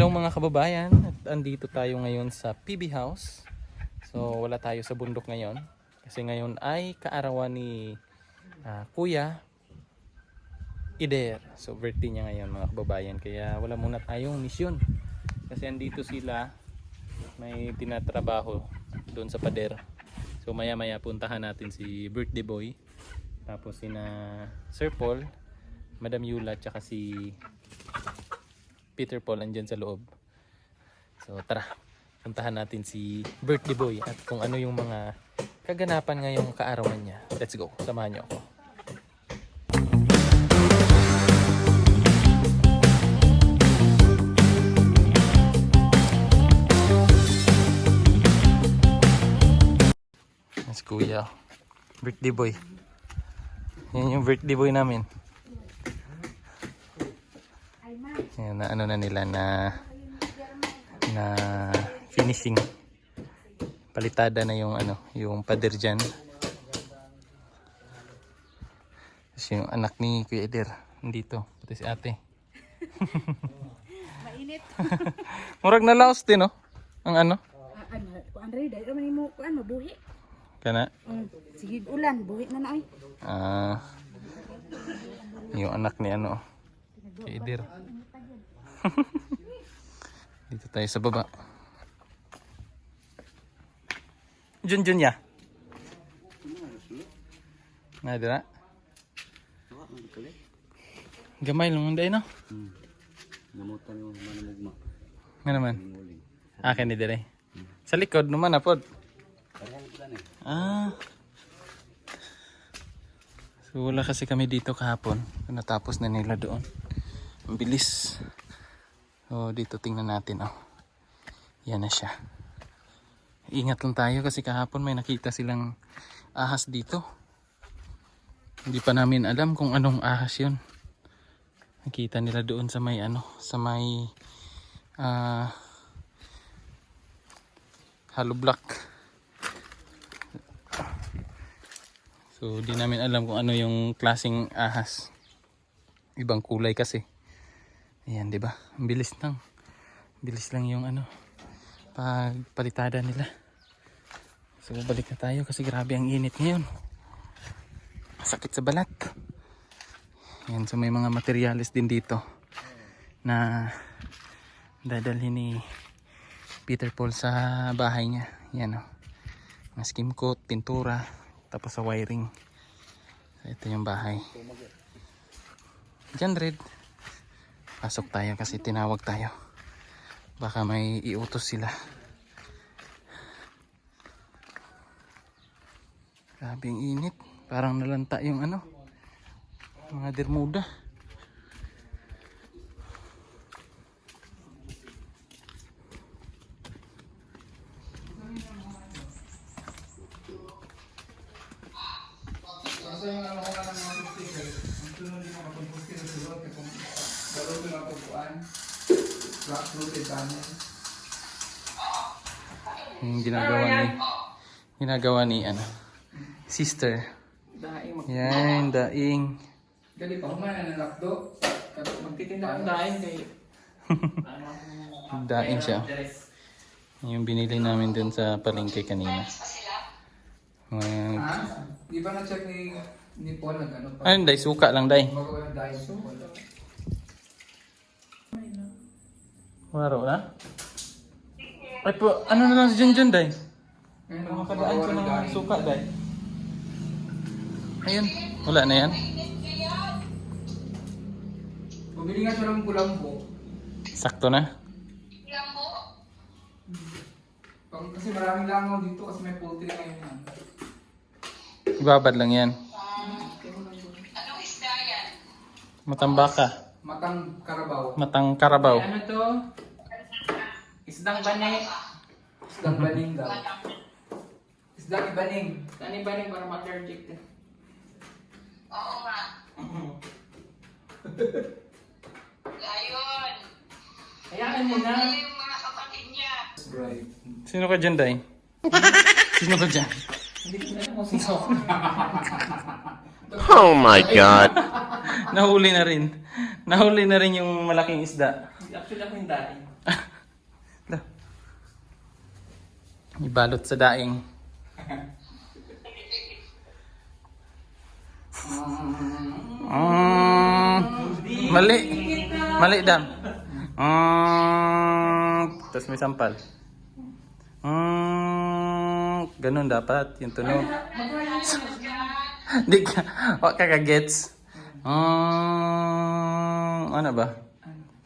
Hello mga kababayan, at andito tayo ngayon sa PB House. So wala tayo sa bundok ngayon kasi ngayon ay kaarawan ni Kuya Ider. So birthday niya ngayon mga kababayan, kaya wala muna tayong misyon kasi andito sila, may tinatrabaho doon sa pader. So maya maya puntahan natin si birthday boy, tapos sina Sir Paul, Madam Yula, tsaka si Peter Paul andyan sa loob. So tara, puntahan natin si birthday boy at kung ano yung mga kaganapan ngayong kaarawan niya. Let's go, samahan niyo ako. Mas kuya, birthday boy. Yan yung birthday boy namin. Yan, na ano na nila na finishing. Palitada na yung ano, yung pader dyan. Tapos yung anak ni Kuya Eder nandito, pati si ate. Mainit. Murag na laos din, no? Ang ano? Andre, dahil naman mo kuan mabuhi. Kana? Sige ulan, buhi na na ay. Yung anak ni ano, Kuya Eder. Dito tayo sa baba. Jun ya. Nah, dira. Gamay lang munday no. Namutan yung manamugma. Nga naman. Akin ni dire. Sa likod naman na pod. So wala kasi kami dito kahapon. Natapos na nila doon. Ang bilis. So dito tingnan natin, oh. Yan na siya. Ingat lang tayo kasi kahapon may nakita silang ahas dito. Hindi pa namin alam kung anong ahas yun. Nakita nila doon sa may ano, sa may hollow block. So di namin alam kung ano yung klaseng ahas. Ibang kulay kasi. Ayan, di ba? Ang bilis lang. Bilis lang yung ano, pagpalitada nila. So balik na tayo kasi grabe ang init ngayon. Sakit sa balat. Ayan, so may mga materyales din dito na dadalhin ni Peter Paul sa bahay niya. Yan, oh. Mga skim coat, pintura, tapos sa wiring. So ito yung bahay. Diyan, Red. Pasok tayo kasi tinawag tayo. Baka may iutos sila. Grabe ang init. Parang nalanta yung ano, mga dermuda. Yung ginagawa ni ano, sister. Yan, daing. Gali pa humana ng lakdo. Magtitinda ang daing kay Daing siya. Yung binili namin dun sa palengke kanina. Di ba na-check ni Paul nag ano pa? Ayun, day, suka lang, day. Magawa ng daing so. Waro na? Ay po, ano na lang si Junjun, day? Ngayon Makadaan siya ng suka, day. Ayun, wala na yan. Bumili nga siya ng kulambo. Sakto na. Kasi maraming langaw dito kasi may poultry ngayon. Ibabad lang yan. Anong isda yan? Matambaka. Matang karabaw. Matang karabaw. Ano to? Isdang baning. Isdang baning daw. Isdang ibaning. Isdang ibaning para ma-allergic din. Oo nga. Gayon. Hayaan mo na. Yung mga kapatid niya. Right. Sino ka dyan, day? Sino ka dyan? Hindi ko na alam kung sino. Oh my God. Nahuli na rin. Nahuli na rin yung malaking isda. Actually ako yung daing. Ibalot sa daing. Mali. Mali, Dam. Tapos may sampal. Ganun dapat yung tunog. Di ka, wag ka ka-gets. Ano ba?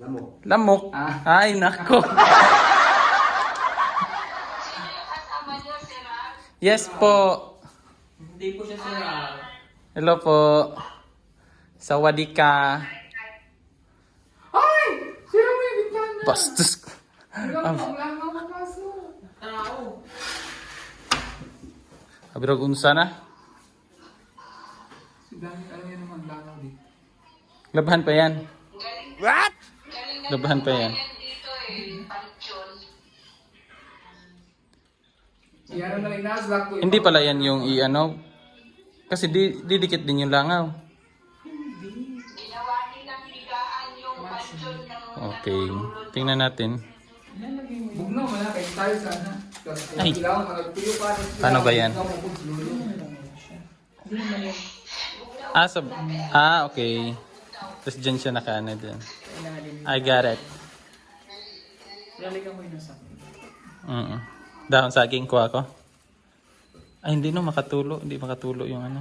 Lamok. Lamok. Ay, nako. Kasama niyo si Ram. Yes po. Hindi po siya sira. Hello po. Sawadika. Ay! Sira mo yung bintana. Bastos. Wala mo mapasok. Tao. Abirog unsa na? Si Dami, ano yun naman langaw dito? Labahan pa yan. Galing na Labahan pa yan. dito eh. Panchon. Yan ang inaslak ko. Hindi pala yan yung i-ano. Kasi didikit din yung langaw. Ginawa nilang higaan yung panchon ng Okay. Tingnan natin. Bugnaw mo na, kahit tayo sana. Ay. Kailangan magtuyo pa rin. Paano ba yan? Okay. Tapos dyan siya nakaano dyan. I got it. Lalagyan mo yung nasa. Dahon saging ko ako. Ay, hindi no, makatulo. Hindi makatulo yung ano.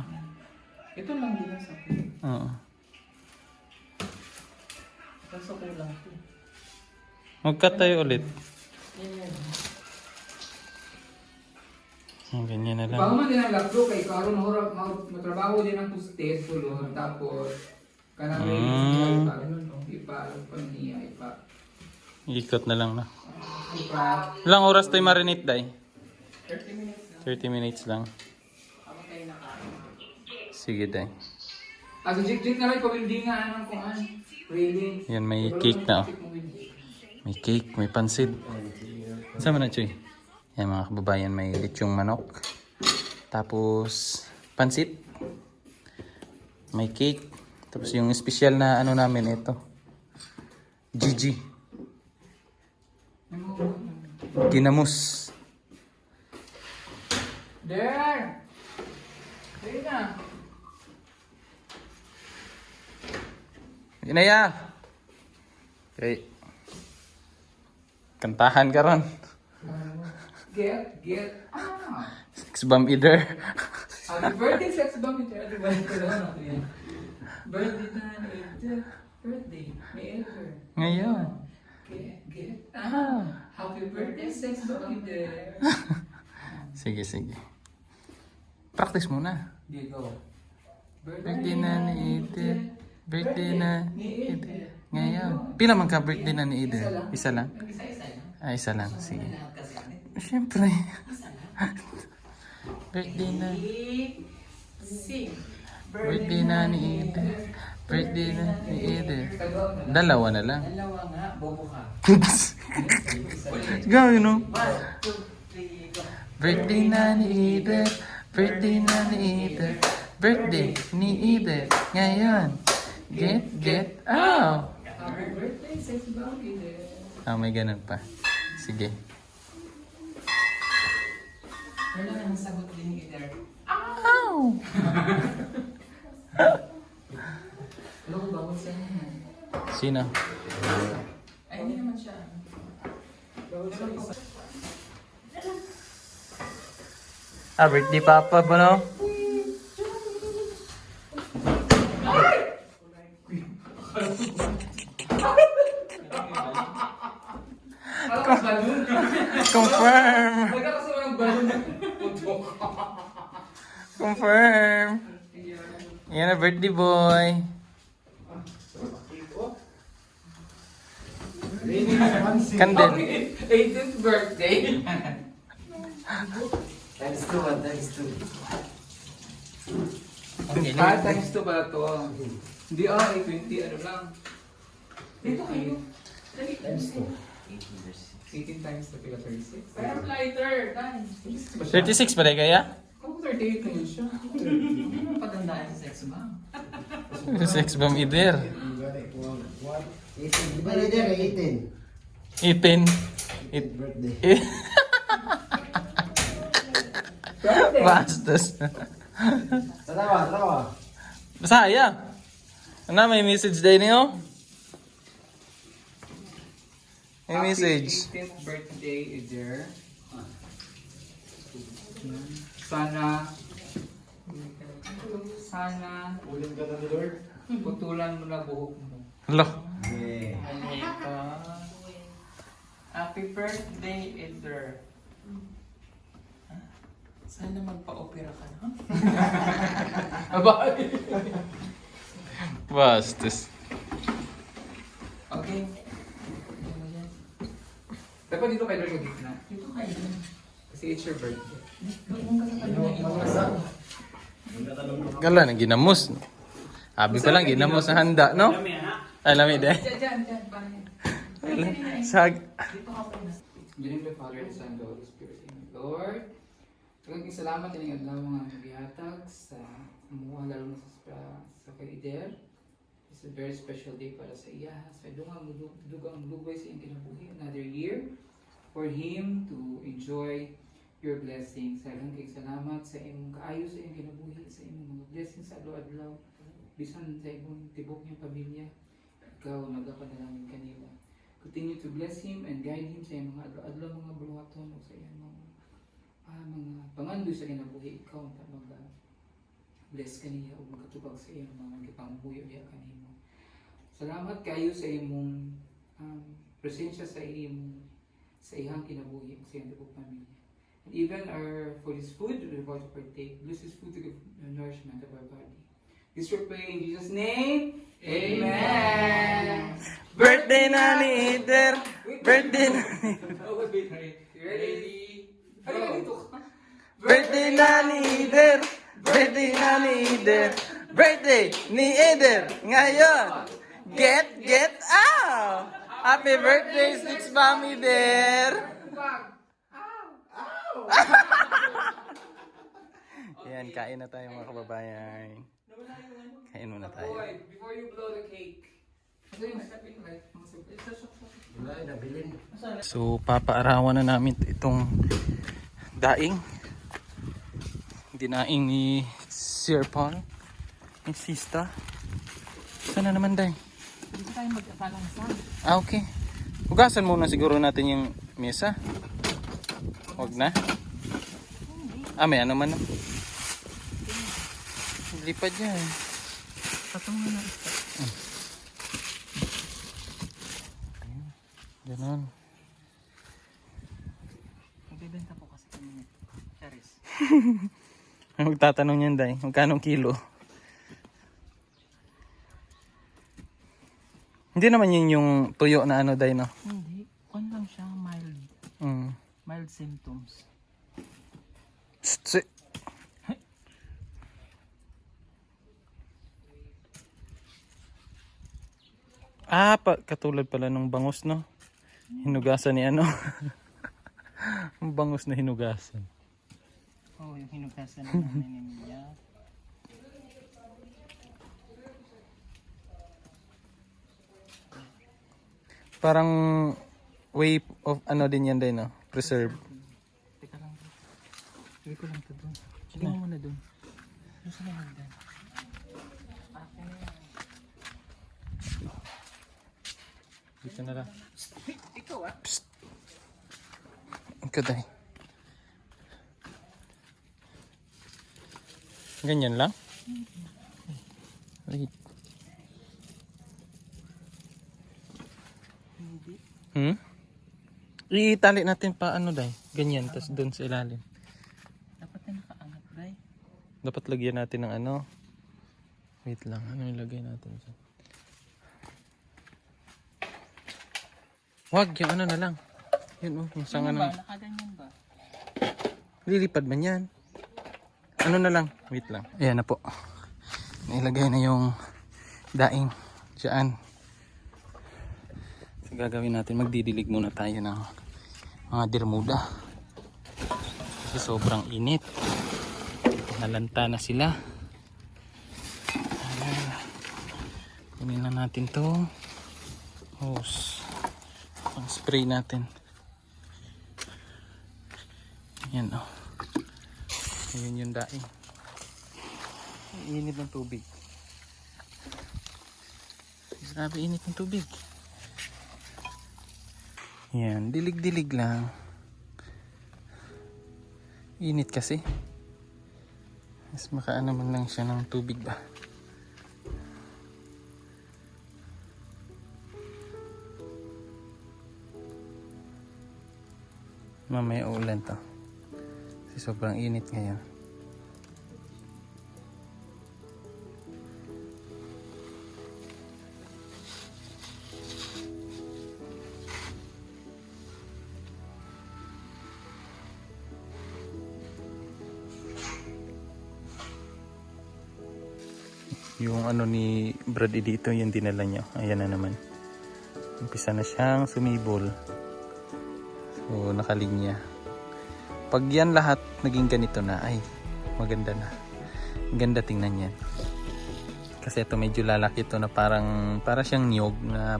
Ito lang din ang sabi. Oo. Kaso kulang ito. Mag-cut tayo ulit. Ganyan na lang. Pahuman din ang laptop kay karon matrabaho din ang postes sulod tapos kanang ipa niya Ikot na lang na. ipa Ilang oras tayo marinate, Day? 30 minutes na 30 minutes lang. ako tayo nakain. Sige, Day. As jig na rin pabildingan ang kuan. Really. Yan, may cake na. May cake, may pansit. Sama na, Choy. Yan mga kababayan, may lechong manok. Tapos, pansit. May cake. Tapos yung special na ano namin ito. Gigi. Ginamus. There. There na. Inaya. Okay. Kantahan ka ron. Get. Sex bomb either. Happy birthday, sex bomb ito. Happy birthday na yan. Birthday na ito. Birthday. May ever. Ngayon. Get. Happy birthday, sex bomb ito. Sige, sige. Practice muna. Diego. Birthday na ni Eder. Birthday na ni Eder. Ngayon. Pila man ka birthday na ni Eder? Isa lang? Isa-isa lang. Isa lang. Sige. Siyempre. Birthday na. Sing. Birthday na ni Eder. Birthday na ni Eder. Dalawa na lang. Dalawa nga, bobo ka. Gawin no? 1, 2, 3, go. Birthday na ni Eder. Birthday na ni Eder. Birthday ni Eder. Ngayon. Get out. Happy birthday, sex bomb ito. May ganun pa. Sige. Wala nang sagot din ni Eder. Ow! Alam ko bawal sa inyo. Sino? Ay, hindi naman siya. Bawal sa isa. Birthday papa ba no? Alam ko balon. Confirm! Nagkakasama ng balon ng putok. Confirm! Yan na birthday boy. Candle. 18th birthday. Times 2, times 2. Okay, Times 2 pala to. Hindi 20 ano lang. Dito kayo. Times 2. 18 times 2 pila 36. Kaya lighter. Times. 36 pa rin kaya? Kung 38 na yun siya. Patandaan sa sex ba? Sex bomb either. 18. Di ba na dyan? 18. 18. Birthday. Bastos. Tarawa. Masaya. Ano, may message day niyo? May message. 18th birthday, Eder. Sana Uling ka na ni Lord. putulan mo na buhok mo. Hello. Yeah. Ito. Happy birthday, Eder. Sana magpa-opera ka na. Abay. Bastos. Okay. Dapat dito kayo doon gitna. Dito kayo doon. Kasi it's your birthday. Kala na ginamos. Abi pa lang ginamos sa handa, no? Alam mo din. Diyan. Sag. Dito ka muna. Diyan the Father, the Son, the Holy Spirit. Amen. Lord, maraming salamat sa inyong adlaw mga nagihatag sa mga lalo na sa kaider. It's a very special day para sa iya. Sa dugang lugay sa iyong kinabuhi. Another year for him to enjoy your blessings. Sagang kay salamat sa imong kaayo sa iyong kinabuhi, sa imong mga blessings sa adlaw-adlaw. Bisan sa imong tibok niyang pamilya, ikaw nagapanalangin kanila. Continue to bless him and guide him sa iyong mga adlaw-adlaw mga buhaton o sa iyong mga pangandoy sa kinabuhi. Ikaw ang bless kaniya o magkatubag sa iyong mga gipangbuyo diya kanimo. Salamat kayo sa imong presensya sa iyang kinabuhi sa iyong tibok pamilya. And even for this food, we're about to partake. Bless this food to give nourishment of our body. This we pray in Jesus' name. Amen. Birthday na ni Eder. Birthday na ni Ready? Go. Birthday na ni Eder. Birthday na ni Eder. Birthday ni Eder. Ngayon. Get out. Happy birthday, Six Mami Der. Yan, kain na tayo mga kababayan. Kain muna tayo. Boy, before you blow the cake. Ano yung stepping light? Wala, nabilin. So, papaarawan na namin itong daing. Dinaing ni Sir Paul. Ni Sista. Sana naman, Day? Dito tayo mag-apalansan. Okay. Hugasan muna siguro natin yung mesa. Huwag na. May ano man. Lipad yan. Patong na ito. Ganon. Magbibenta po kasi kami nito. Charis. Magtatanong yan, Day. Magkano kilo? Hindi naman yun yung tuyo na ano, Day, no? Hindi. Kung lang siya mild. Mild symptoms. Katulad pala nung bangus, no? Hinugasan ni ano? Ang bangus na hinugasan. Oo, yung hinugasan na namin niya. Parang way of ano din yan, Day, no? Preserve. Teka lang. Sige ko lang ito doon. Sige mo muna doon. Doon sa hagdan. Dito na lang. Ikaw ah. Psst. Ikaw, Day. Ganyan lang? Wait. Hindi. Itali natin pa ano, Day. Ganyan, tas doon sa ilalim. Dapat na nakaangat, Day. Dapat lagyan natin ng ano. Wait lang, ano ilagay natin dyan? Wag, yung ano na lang. Yun yung sanga Ano ba? na. Nakaganyan ba? Lilipad man yan. Ano na lang, wait lang. Ayan na po. Nailagay na yung daing dyan. So, gagawin natin, magdidilig muna tayo ng mga dirmuda. Kasi sobrang init. Nalanta na sila. Ayan. Kunin na natin to. Hose. Pang spray natin. Yan, oh. Ayun yung daing. Init ng tubig. Grabe init ng tubig. Yan, dilig-dilig lang. Init kasi. Mas makaano man lang siya ng tubig ba. Mamaya uulan to. Kasi sobrang init ngayon. Yung ano ni Brady dito, yung dinala nyo. Ayan na naman. Umpisa na siyang sumibol. So, nakalinya. Pag yan lahat naging ganito na, ay, maganda na. Ganda tingnan yan. Kasi ito medyo lalaki ito na para siyang niyog na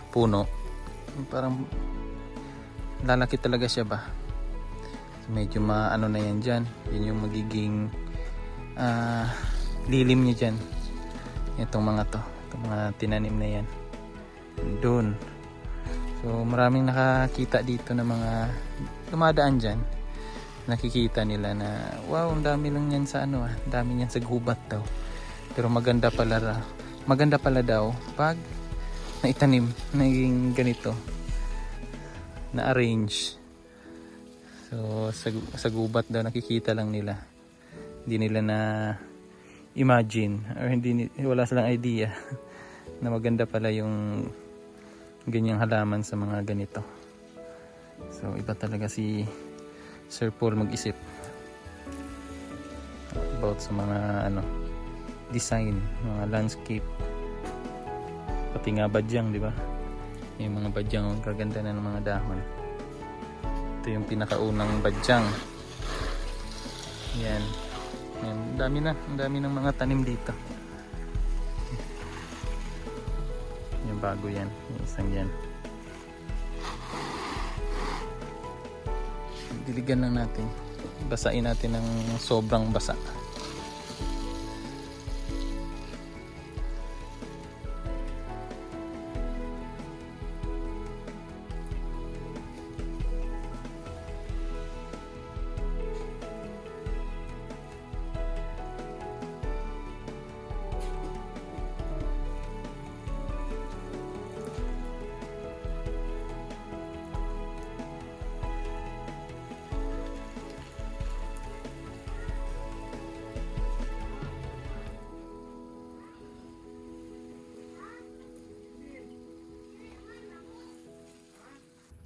puno. Parang lalaki talaga siya ba. Medyo maano na yan dyan. Yun yung magiging lilim niya dyan. Itong mga to. Itong mga tinanim na yan. Doon. So maraming nakakita dito na mga dumadaan dyan. Nakikita nila na wow, ang dami lang yan sa ano ang dami yan sa gubat daw. Pero maganda pala daw pag naitanim, naging ganito. Na-arrange. So sa gubat daw nakikita lang nila. Hindi nila na imagine or wala silang idea na maganda pala yung ganyang halaman sa mga ganito. So iba talaga si Sir Paul mag-isip about sa mga design, mga landscape, pati nga badyang, di ba? Yung mga badyang, ang kaganda na ng mga dahon. Ito yung pinakaunang badyang. Yan. Yan, ang dami ng mga tanim dito. Yung bago yan, yung isang yan. Diligan lang natin. Basain natin ng sobrang basa.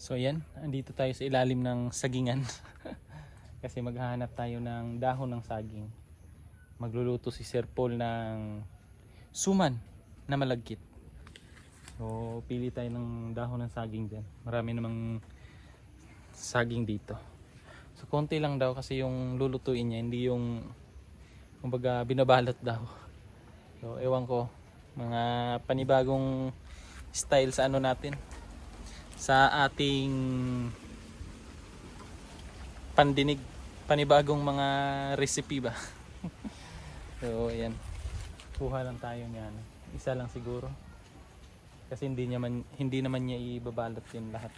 So yan, andito tayo sa ilalim ng sagingan. Kasi maghahanap tayo ng dahon ng saging. Magluluto si Sir Paul ng suman na malagkit. So pili tayo ng dahon ng saging dyan. Marami namang saging dito. So konti lang daw kasi yung lulutuin niya, hindi yung kumbaga binabalot daw. So ewan ko, mga panibagong style sa ano natin, sa ating pandinig, panibagong mga recipe ba. So ayan, kuha lang tayo niyan, isa lang siguro kasi hindi naman niya ibabalot yun lahat.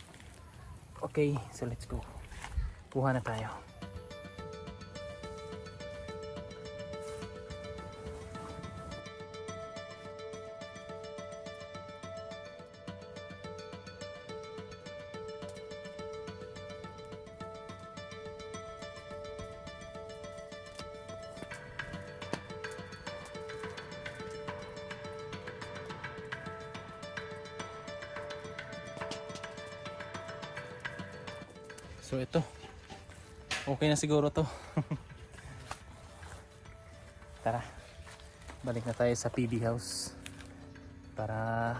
Okay, so let's go, kuha na tayo. So ito, okay na siguro to. Tara, balik na tayo sa PB House para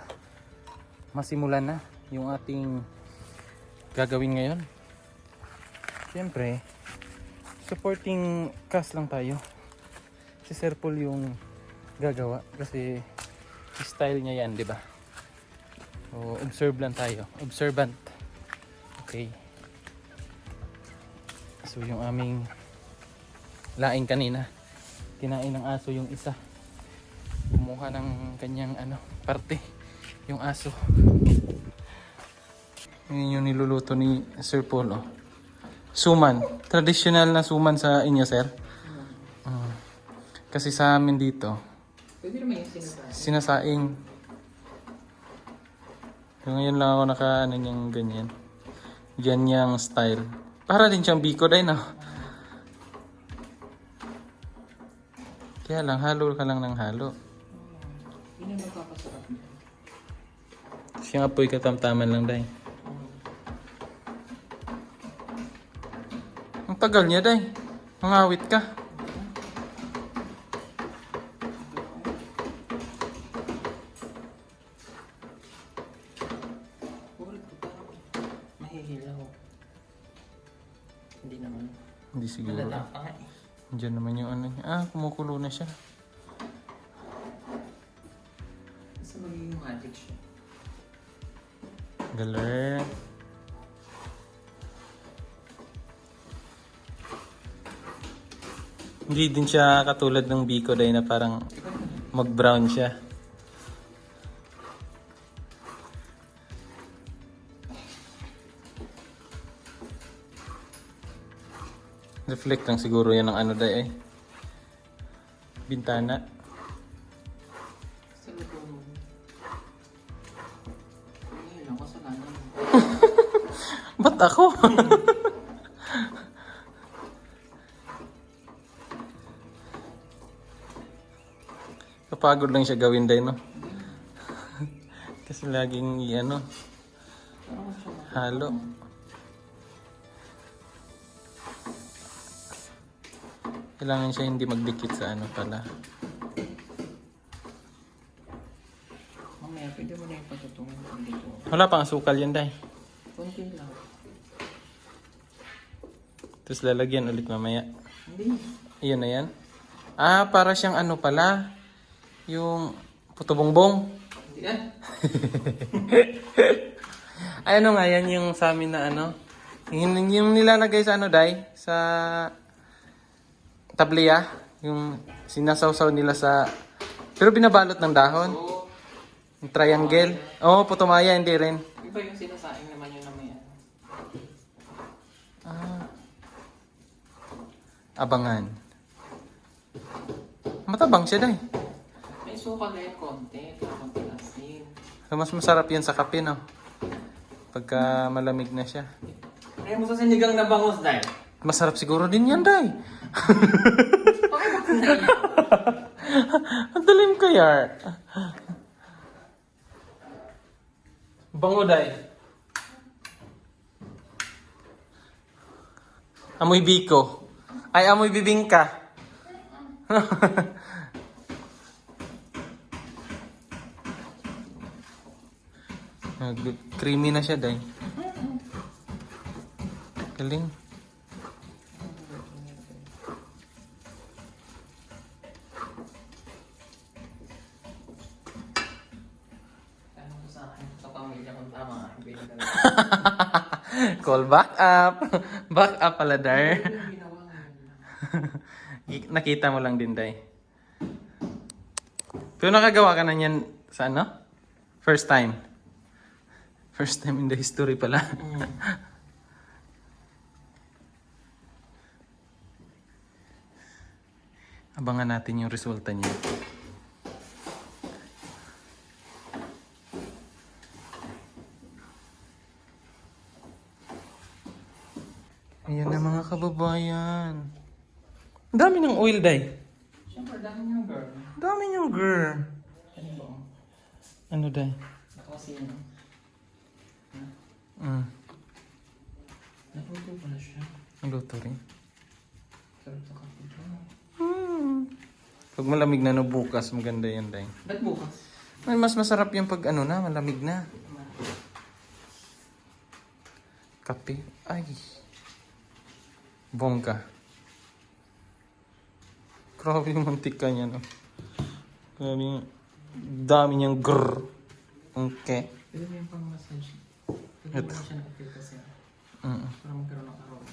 masimulan na yung ating gagawin ngayon. Siyempre, supporting cast lang tayo. Si Sir Paul yung gagawa kasi style niya yan, di ba? So, observe lang tayo, observant. Okay. So yung aming laing kanina. Kinain ng aso yung isa. Kumuha ng kanyang parte. Yung aso. Yun yung niluluto ni Sir Paul. Oh. Suman. Traditional na suman sa inyo, sir? Kasi sa amin dito, Pwede naman yung sinasabi. sinasaing. So, ngayon lang ako niyang ganyan. Ganyang style. Para din siyang biko din, no? Kaya lang, halo ka lang ng halo. Yun ang magpapasarap niya. Siyang apoy katamtaman lang dahil. Ang tagal niya dahil. Mangawit ka. Mahihilaw. Hindi naman. Hindi siguro. Malala pa nga eh. Diyan naman yung niya. Kumukulo na siya. Basta magiging magic siya. Galer. Hindi din siya katulad ng biko dahil na parang mag-brown siya. Reflect lang siguro yan ng dahil bintana. Sa luto mo. Mahihilaw ko sa lanan. Ba't ako? Kapagod lang siya gawin dahil, no? Kasi laging Parang siya halo. Kailangan siya hindi magdikit sa pala. mamaya pwede mo na yung patutungin kung dito. Wala pang asukal yan dahil. Kunti lang. Tapos lalagyan ulit mamaya. Hindi. Iyon na yan. Para siyang pala. Yung puto bongbong. Hindi yan. Ay, nga yan yung sa amin na yung nilalagay sa dai sa tabliya, yung sinasawsaw nila sa pero binabalot ng dahon, So, yung triangle. Putumaya hindi rin. iba yung sinasaing naman yun na may ano. Abangan. Matabang siya dai. May suka na yung konti. Kaya konti asin. So, mas masarap yan sa kape, no? Pagka malamig na siya. Kaya mo sa sinigang na bangus dahil. Masarap siguro din yan, dai. Ang dalim kaya. Bango, dai. Amoy biko. Ay, amoy bibingka. Creamy na siya, dai. Galing. Ano ko sa akin? Sa pamilya kung tama. Hindi na Call back up. Back up pala, dar. yung ginawa ngayon. Nakita mo lang din, day. Pero nakagawa ka na niyan sa First time. First time in the history pala. Abangan natin yung resulta niya. Ayan na mga kababayan. Ang dami ng oil, day. Siyempre, dami niyong girl. Dami niyong girl. Ano ba? Ano, day? Ako kasi ano. Nakuto pala siya. Ang luto rin. Sarap sa kape ito. Pag malamig na bukas, maganda yan, day. Ba't bukas? Mas masarap yung pag malamig na. Kape. Ay. Bongga. Grabe yung mantika niya, no? Grabe yung dami niyang grrr. Okay. Pwede mo yung pang-massage. Pwede Ito. mo na siya nakapil kasi. Para magkaroon ng aroma.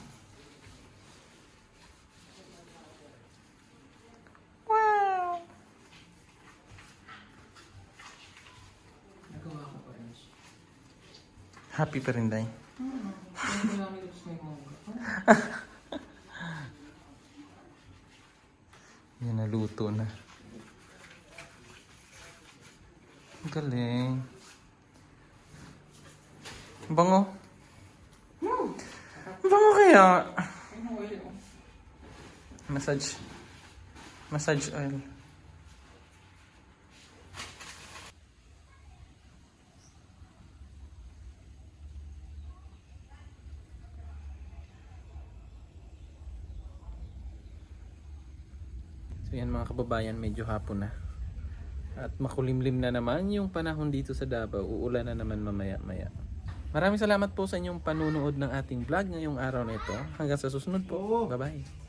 Happy pa rin, Day. Hindi ko namin gusto may mga. Yan, naluto na. Ang galing. Bango. Bango kaya. Ano oil ko? Massage. Massage oil. So yan mga kababayan, medyo hapon na. At makulimlim na naman yung panahon dito sa Davao. Uulan na naman mamaya-maya. Maraming salamat po sa inyong panunood ng ating vlog ngayong araw na ito. Hanggang sa susunod po. Bye-bye.